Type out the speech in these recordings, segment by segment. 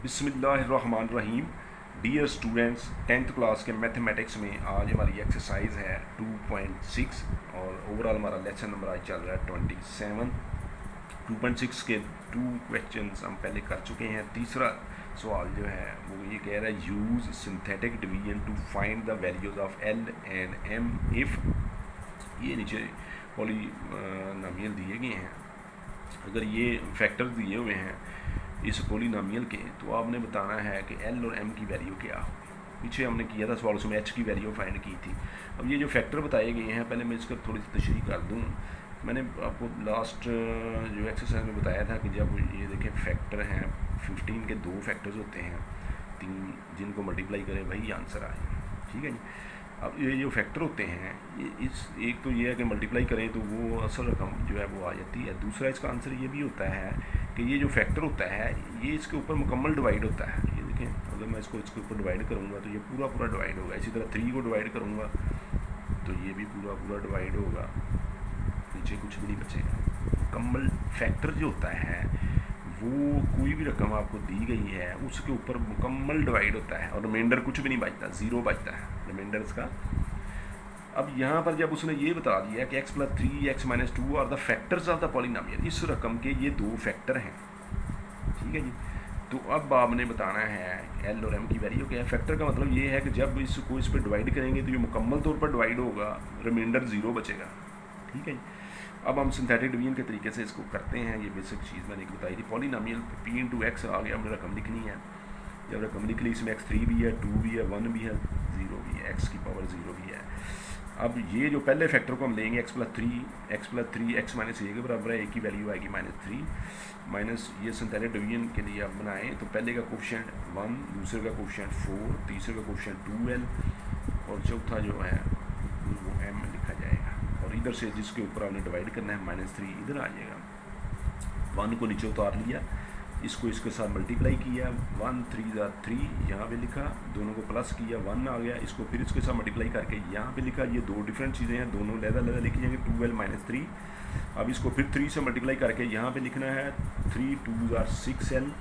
बिस्मिल्लाहिर्रहमानिर्रहीम। Dear students, 10th class के mathematics में आज हमारी एक्सरसाइज है 2.6 और ओवरऑल हमारा लेसन नंबर आज चल रहा है 27। 2.6 के 2 क्वेश्चंस हम पहले कर चुके हैं। तीसरा सवाल जो है वो ये कह रहा है use synthetic division to find the values of L and M if, ये नीचे पॉलीनॉमियल दिए गए हैं, अगर ये फैक्टर दिए हुए हैं इस पॉलीनॉमियल के, तो आपने बताना है कि एल और एम की वैल्यू क्या होगी। पीछे हमने किया था सवाल, उसमें एच की वैल्यू फाइंड की थी। अब ये जो फैक्टर बताए गए हैं, पहले मैं इसका थोड़ी सी तशरीह कर दूँ। मैंने आपको लास्ट जो एक्सरसाइज में बताया था कि जब ये देखें फैक्टर हैं 15 के 2 फैक्टर्स होते हैं, 3 जिनको मल्टीप्लाई करें वही आंसर आए। ठीक है जी। अब ये जो फैक्टर होते हैं ये इस एक तो ये है कि मल्टीप्लाई करें तो वो असल रकम जो है वो आ जाती है। दूसरा इसका आंसर ये भी होता है कि ये जो फैक्टर होता है ये इसके ऊपर मुकम्मल डिवाइड होता है। ये देखें, अगर मैं इसको इसके ऊपर डिवाइड करूँगा तो ये पूरा पूरा डिवाइड होगा। इसी तरह 3 को डिवाइड करूँगा तो ये भी पूरा पूरा डिवाइड होगा, नीचे कुछ भी नहीं बचेगा। मुकम्मल फैक्टर जो होता है वो कोई भी रकम आपको दी गई है उसके ऊपर मुकम्मल डिवाइड होता है और रिमाइंडर कुछ भी नहीं बचता, ज़ीरो बचता है रिमाइंडर इसका। अब यहाँ पर जब उसने ये बता दिया कि x + 3 x - 2 और the factors of the polynomial, इस रकम के ये 2 फैक्टर हैं। ठीक है जी। तो अब आपने बताना है एल और एम की वैल्यू क्या है। फैक्टर का मतलब ये है कि जब इसको इस पर डिवाइड करेंगे तो ये मुकम्मल तौर पर डिवाइड होगा, रिमाइंडर ज़ीरो बचेगा। ठीक है जी। अब हम सिंथेटिक डिवीजन के तरीके से इसको करते हैं। ये बेसिक चीज़ मैंने बताई थी। पॉलीनॉमियल p × x आ गया, हमने रकम लिखनी है। जब रकम लिख ली, इसमें x3 भी है, 2 भी है, 1 भी है, 0 भी है, x की पावर 0 भी है। अब ये जो पहले फैक्टर को हम लेंगे x + 3 x - 1 के बराबर है, a की वैल्यू आएगी -3 माइनस ये सिंथेटिक डिवीजन के लिए आप बनाएं तो पहले का कोफिशिएंट 1, दूसरे का कोफिशिएंट 4, तीसरे का कोफिशिएंट 2l और चौथा जो है वो m लिखा जाएगा। और इधर से जिसके ऊपर आपने डिवाइड करना है -3 इधर आ जाएगा। 1 को नीचे उतार लिया, इसको इसके साथ मल्टीप्लाई किया, 1 3 = 3 यहाँ पे लिखा, दोनों को प्लस किया, 1 आ गया, इसको फिर इसके साथ मल्टीप्लाई करके यहाँ पे लिखा। ये 2 डिफरेंट चीज़ें हैं, दोनों लहदा लिखी जाएंगे, 2l - 3। अब इसको फिर 3 से मल्टीप्लाई करके यहाँ पे लिखना है, 3 2 = 6l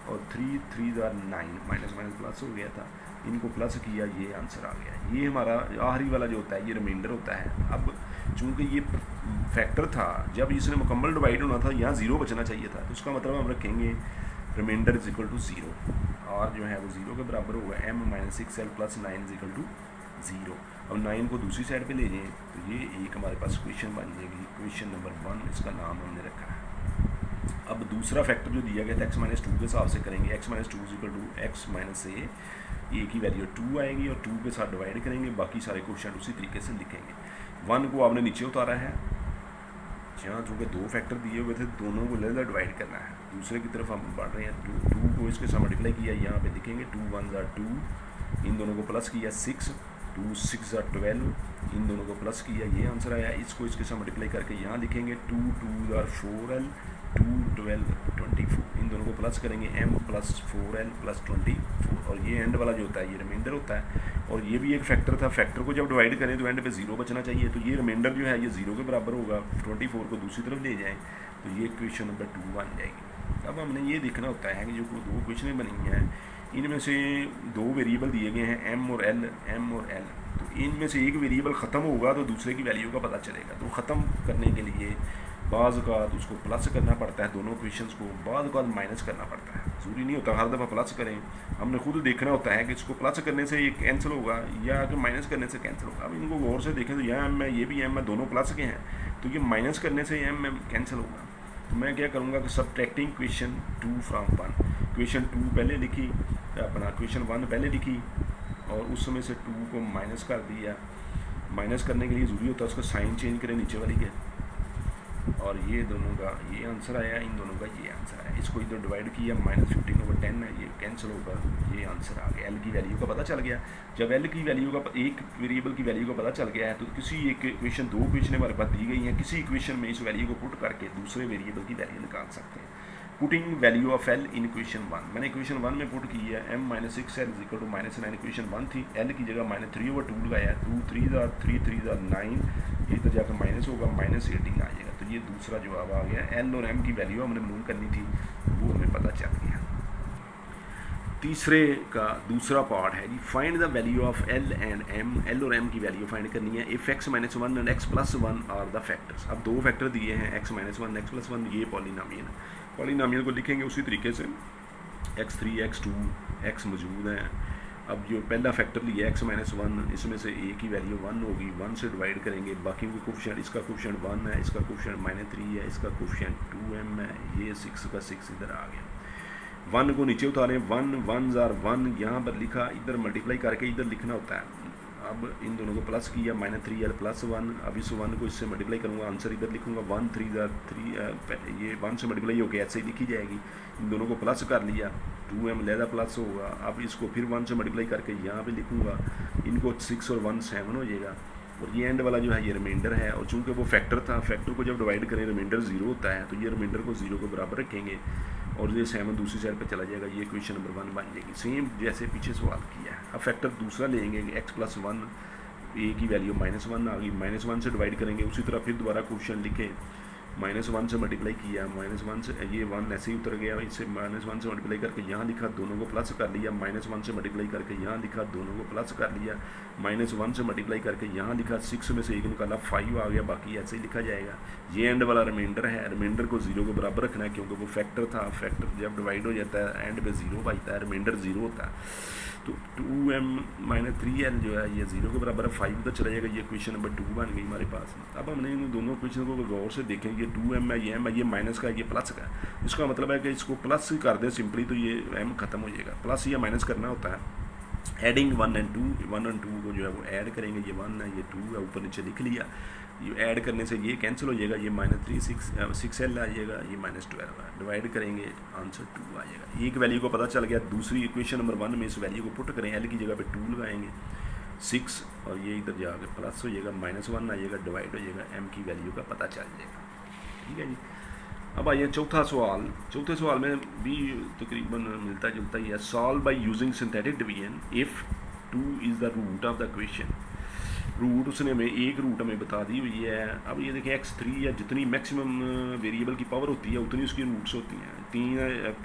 और 3 3 = 9, माइनस माइनस प्लस हो गया था, इनको प्लस किया, ये आंसर आ गया। ये हमारा आखिरी वाला जो होता है ये रिमाइंडर होता है। अब चूँकि ये फैक्टर था, जब इसने मुकम्मल डिवाइड होना था यहाँ 0 बचना चाहिए था, तो उसका मतलब हम रखेंगे रिमाइंडर = 0 और जो है वो 0 के बराबर होगा। m - 6l + 9 = 0। अब 9 को दूसरी साइड पे ले जाएं तो ये एक हमारे पास क्वेश्चन बन जाएगी, क्वेश्चन नंबर 1 इसका नाम हमने रखा है। अब दूसरा फैक्टर जो दिया गया था x - 2 के हिसाब से करेंगे। x - 2 = x - a, ए की वैल्यू 2 आएगी और 2 के साथ डिवाइड करेंगे, बाकी सारे क्वेश्चन उसी तरीके से लिखेंगे। 1 को आपने नीचे उतारा है, जहाँ चूँकि 2 फैक्टर दिए हुए थे, दोनों को लेकर डिवाइड करना है। दूसरे की तरफ हम बढ़ रहे हैं, 2 को इसके साथ मल्टीप्लाई किया, यहाँ पे लिखेंगे 2 1 = 2, इन दोनों को प्लस किया, 6 2 6 = 12, इन दोनों को प्लस किया, ये आंसर आया। इसको इसके साथ मल्टीप्लाई करके यहाँ लिखेंगे 2 2 = 4l, 2 12 24, इन दोनों को प्लस करेंगे, m + 4l + 24 और ये एंड वाला जो होता है ये रिमाइंडर होता है। और ये भी एक फैक्टर था, फैक्टर को जब डिवाइड करें तो एंड पे 0 बचना चाहिए, तो ये रिमाइंडर जो है ये 0 के बराबर होगा। 24 को दूसरी तरफ ले जाएं तो ये क्वेश्चन नंबर 2 बन जाएगी। अब हमने ये देखना होता है कि जो 2 क्वेश्चन बनी हैं इनमें से 2 वेरिएबल दिए गए हैं m और l, तो इनमें से एक वेरिएबल ख़त्म होगा तो दूसरे की वैल्यू का पता चलेगा। तो ख़त्म करने के लिए बाज़ औक़ात उसको प्लस करना पड़ता है, दोनों क्वेश्चंस को, बाज़ औक़ात माइनस करना पड़ता है। ज़रूरी नहीं होता हर दफ़ा प्लस करें, हमने खुद देखना होता है कि इसको प्लस करने से ये कैंसिल होगा या कि माइनस करने से कैंसिल होगा। अब इनको गौर से देखें तो यहाँ m है, ये भी m है, दोनों प्लस के हैं, तो ये माइनस करने से m कैंसिल होगा। तो मैं क्या करूँगा कि सब्ट्रैक्टिंग क्वेश्चन 2 फ्राम 1, क्वेश्चन 2 पहले लिखी, अपना क्वेश्चन 1 पहले लिखी और उस समय से 2 को माइनस कर दिया। माइनस करने के लिए ज़रूरी होता है उसका साइन चेंज करें नीचे वाली के, और ये दोनों का ये आंसर आया, इन दोनों का ये आंसर आया। इसको इधर डिवाइड किया, -15/10 है, ये कैंसिल होगा, ये आंसर आ गया। एल की वैल्यू का पता चल गया। जब एल की वैल्यू का एक वेरिएबल की वैल्यू का पता चल गया है तो किसी एक इक्वेशन, 2 इक्वेशन हमारे पास दी गई हैं, किसी इक्वेशन में इस वैल्यू को पुट करके दूसरे वेरिएबल की वैल्यू निकाल सकते हैं। Putting value of L in equation 1, मैंने इक्वेशन 1 में पुट की है, m - 6l = -9, इक्वेशन 1 थी, l की जगह -3/2 लगाया, 2 3 = 3 3 = 9, इधर जाकर माइनस होगा, -18 आ जाएगा। तो ये दूसरा जवाब आ गया। एल और m की वैल्यू हमने मालूम करनी थी, वो हमें पता चल गया। तीसरे का दूसरा पार्ट है जी, find the value of L and M. L और एम की वैल्यू फाइंड करनी है if x minus one and x plus one are the factors. अब दो फैक्टर दिए हैं x minus one x plus one, ये पॉलिनोमियल। पॉलिनोमियल को लिखेंगे उसी तरीके से, x three x two x मौजूद हैं। अब जो पहला फैक्टर लिया एक्स माइनस वन, इसमें से ए की वैल्यू वन होगी, वन से डिवाइड करेंगे, बाकी के कोफिशिएंट, इसका कोफिशिएंट वन है, इसका कोफिशिएंट माइनस थ्री है, इसका कोफिशिएंट टू एम है, ये सिक्स का सिक्स इधर आ गया। वन को नीचे उतारें, वन वन जार वन यहाँ पर लिखा, इधर मल्टीप्लाई करके इधर लिखना होता है। अब इन दोनों को प्लस किया, minus three L plus one. अब इस वन को इससे मल्टीप्लाई करूँगा, आंसर इधर लिखूँगा, वन थ्री जार थ्री, ये वन से मल्टीप्लाई होकर ऐसे ही लिखी जाएगी। इन दोनों को प्लस कर लिया, टू एम लहदा प्लस होगा। अब इसको फिर वन से मल्टीप्लाई करके यहाँ पे लिखूँगा, इनको सिक्स और वन सेवन हो जाएगा। और ये एंड वाला जो है ये रिमाइंडर है, और चूँकि वो फैक्टर था, फैक्टर को जब डिवाइड करें रिमाइंडर जीरो होता है, तो ये रिमाइंडर को जीरो के बराबर रखेंगे और ये सेवन दूसरी साइड पे चला जाएगा। ये क्वेश्चन नंबर वन बन जाएगी, सेम जैसे पीछे सवाल किया है। अब फैक्टर दूसरा लेंगे, एक्स प्लस वन, ए की वैल्यू माइनस वन आ गई, माइनस वन से डिवाइड करेंगे, उसी तरह फिर दोबारा क्वेश्चन लिखे, माइनस वन से मल्टीप्लाई किया, माइनस वन से ये वन ऐसे ही उतर गया, इससे माइनस वन से मल्टीप्लाई करके यहाँ लिखा, दोनों को प्लस कर लिया, माइनस वन से मल्टीप्लाई करके यहाँ लिखा, दोनों को प्लस कर लिया, माइनस वन से मल्टीप्लाई करके यहाँ लिखा, सिक्स में से एक निकाला, फाइव आ गया, बाकी ऐसे ही लिखा जाएगा। ये एंड वाला रिमाइंडर है, रिमाइंडर को जीरो के बराबर रखना है, क्योंकि वो फैक्टर था, फैक्टर जब डिवाइड हो जाता है एंड पे जीरो बचता है, रिमाइंडर जीरो होता है। तो two m minus three l जो है ये जीरो के बराबर है, फाइव तो चला जाएगा। ये क्वेश्चन नंबर टू बन गई हमारे पास। अब हमने इन दोनों क्वेश्चन को गौर से देखें, ये टू एम है, ये एम है, ये माइनस का है, ये प्लस का है। इसका मतलब है कि इसको प्लस कर दें सिंपली, तो ये एम खत्म हो जाएगा। प्लस या माइनस करना होता है, एडिंग वन एंड टू को जो है वो ऐड करेंगे, ये वन है ये टू है, ऊपर नीचे लिख लिया। ये ऐड करने से ये कैंसिल हो जाएगा, ये माइनस थ्री सिक्स एल आ जाएगा, ये माइनस ट्वेल्व है, डिवाइड करेंगे आंसर टू आ जाएगा। एक वैल्यू को पता चल गया, दूसरी इक्वेशन नंबर वन में इस वैल्यू को पुट करें, एल की जगह पे टू लगाएंगे, सिक्स और ये इधर जाकर प्लस हो जाएगा, माइनस वन आ जाएगा, डिवाइड हो जाएगा, एम की वैल्यू का पता चल जाएगा। ठीक है जी। अब आइए चौथा सवाल। चौथे सवाल में भी तकरीबन मिलता जुलता ही है। Solve by using synthetic division if two is the root of the question. Root उसने हमें एक रूट हमें बता दी हुई है। अब ये देखें एक्स थ्री या जितनी मैक्सिमम वेरिएबल की पावर होती है उतनी उसकी रूट्स होती हैं। तीन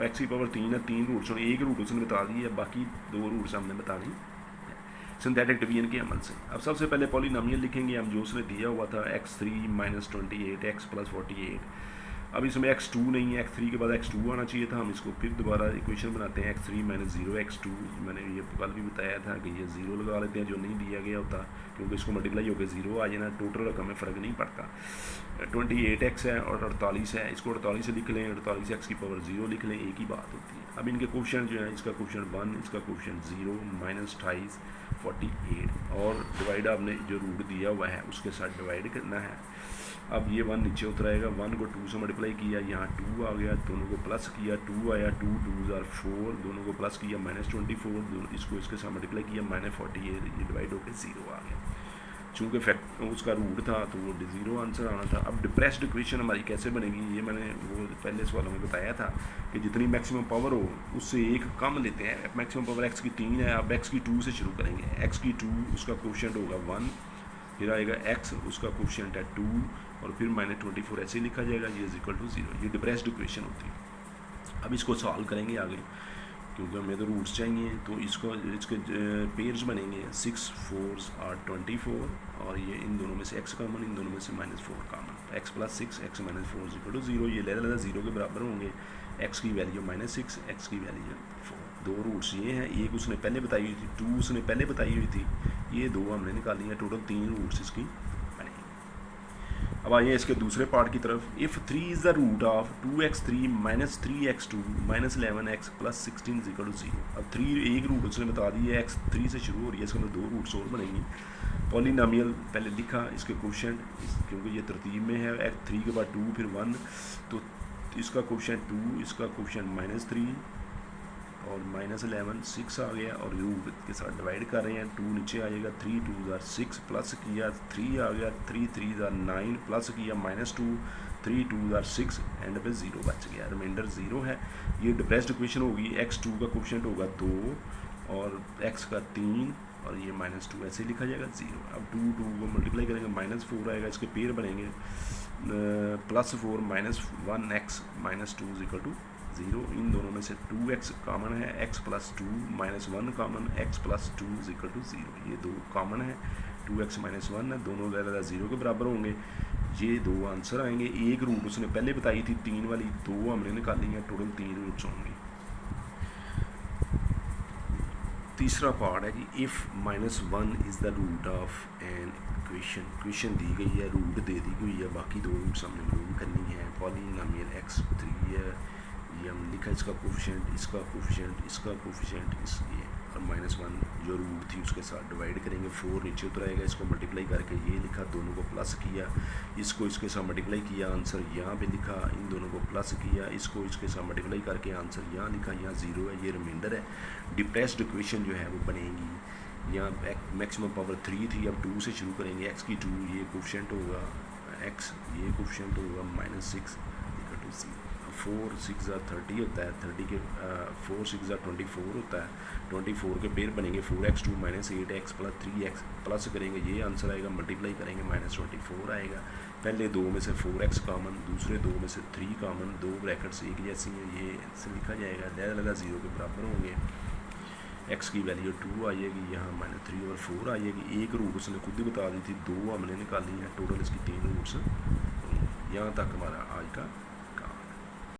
एक्स की पावर तीन है, तीन रूट्स होने, एक रूट उसने बता दी है, बाकी दो रूट्स हमने बता दी सिंथेटिक डिवीजन के अमल से। अब सबसे पहले पॉलिनोमियल लिखेंगे हम, जो उसने दिया हुआ था x three minus 28 x plus 48। अब इसमें एक्स टू नहीं है, एक्स थ्री के बाद एक्स टू आना चाहिए था। हम इसको फिर दोबारा इक्वेशन बनाते हैं, x three minus zero x two. मैंने ये कल भी बताया था कि ये ज़ीरो लगा लेते हैं, जो नहीं दिया गया होता, क्योंकि इसको मल्टीप्लाई होकर ज़ीरो आ जाना, टोटल रकम में फ़र्क नहीं पड़ता। 28 एक्स है और 48 है, इसको 48 से लिख लें, 48 एक्स की पावर जीरो लिख लें, एक ही बात होती है। अब इनके कोफिशिएंट जो है, इसका कोफिशिएंट वन, इसका कोफिशिएंट जीरो, माइनस 28 48 और डिवाइड आपने जो रूट दिया हुआ है उसके साथ डिवाइड करना है। अब ये वन नीचे उतराएगा, वन को टू से मल्टीप्लाई किया, यहाँ टू आ गया, दोनों को प्लस किया, टू आया, टू टू ज़ार फोर, दोनों को प्लस किया, माइनस 24, इसको इसके साथ मल्टीप्लाई किया, माइनस 48, ये डिवाइड होकर ज़ीरो आ गया। चूँकि फैक्ट उसका रूट था तो वो ज़ीरो आंसर आना था। अब डिप्रेस्ड इक्वेशन हमारी कैसे बनेगी, ये मैंने वो पहले सवालों में बताया था कि जितनी मैक्सिमम पावर हो उससे एक कम लेते हैं। मैक्सिमम पावर एक्स की 3 है, अब एक्स की 2 से शुरू करेंगे। एक्स की 2 उसका कोफिशिएंट होगा 1, फिर आएगा एक्स उसका कोफिशिएंट है 2 और फिर माइनस 24 ऐसे ही लिखा जाएगा, ये इज इक्वल टू 0। ये डिप्रेस्ड इक्वेशन होती है। अब इसको सॉल्व करेंगे आगे, क्योंकि हमें तो रूट्स चाहिए, तो इसको इसके पेयर्स बनेंगे, 6 4 are 24 और ये इन दोनों में से x कॉमन, इन दोनों में से -4 कॉमन, तो x plus 6 x minus 4 is equal to 0। ये लहदा 0 के बराबर होंगे, x की वैल्यू -6 x की वैल्यू 4। दो रूट्स ये हैं, एक उसने पहले बताई हुई थी, 2 उसने पहले बताई हुई थी, ये दो हमने निकाली हैं, टोटल 3 रूट्स इसकी बनेंगी। अब आइए इसके दूसरे पार्ट की तरफ। If 3 is the root of 2x3 minus 3x2 minus 11x plus 16 is equal to 0। अब 3 एक रूट उसने बता दी है, x 3 से शुरू हो रही है, इसके अंदर दो रूट्स और बनेंगी। पॉलिनोमियल पहले लिखा, इसके कोफिशिएंट क्योंकि ये तरतीब में है, x 3 के बाद 2 फिर 1, तो इसका कोफिशिएंट 2, इसका कोफिशिएंट -3 और -11 6 आ गया, और रूट के साथ डिवाइड कर रहे हैं, 2 नीचे आ जाएगा, 3 2 ज़ार 6 प्लस किया 3 आ गया, 3 3 ज़ार 9 प्लस किया -2, 3 2 ज़ार 6 एंड पे 0 बच गया, रिमाइंडर 0 है। ये डिप्रेस्ड इक्वेशन होगी, x2 का कोफिशिएंट होगा 2 और x का 3 और ये -2 ऐसे लिखा जाएगा 0। अब 2 2 को मल्टीप्लाई करेंगे, -4 आएगा, इसके पेयर बनेंगे +4 -1x -2 इज इक्वल टू 0, इन दोनों में से 2x कॉमन है, x plus 2 minus 1 common, x plus 2 is equal to 0, ये दो कॉमन है, 2x माइनस 1 है, दोनों ज़्यादा 0 के बराबर होंगे, ये दो आंसर आएंगे। एक रूट उसने पहले बताई थी 3 वाली, दो हमने निकाली हैं, टोटल 3 रूट्स होंगे। तीसरा पार्ट है कि if -1 is the root of an equation दी गई है, रूट दे दी गई है, बाकी दो रूट्स हमने मालूम करनी है। पॉलीनोमियल x3 है, ये हम लिखा इसका कोफिशिएंट, इसका कोफिशिएंट, इसका कोफिशिएंट, ये और -1 जो रूट थी उसके साथ डिवाइड करेंगे, 4 नीचे उतराएगा, इसको मल्टीप्लाई करके ये लिखा, दोनों को प्लस किया, इसको इसके साथ मल्टीप्लाई किया, आंसर यहाँ पे लिखा, इन दोनों को प्लस किया, इसको इसके साथ मल्टीप्लाई करके आंसर यहाँ लिखा, यहाँ 0 है, ये रिमाइंडर है। डिप्रेस्ड इक्वेशन जो है वो बनेगी, यहाँ मैक्सिमम पावर 3 थी, अब 2 से शुरू करेंगे, x की 2, ये कोफिशिएंट होगा x, ये कोफिशिएंट होगा -6 इक्वल टू 0। 4 6 30 होता है, 30 के 4 6 24 होता है, 24 के पेयर बनेंगे, 4x2 -8x plus 3x plus करेंगे, ये आंसर आएगा, मल्टीप्लाई करेंगे -24 आएगा। पहले दो में से 4x कॉमन, दूसरे दो में से 3 कॉमन, दो ब्रैकेट्स एक जैसी हैं, ये से लिखा जाएगा, ज़्यादा 0 के बराबर होंगे। x की वैल्यू 2 आएगी, यहाँ -3 और 4 आएगी। एक रूट उसने खुद ही बता दी थी, दो हमने निकाली हैं, टोटल इसकी 3 रूट्स। यहाँ तक हमारा आज का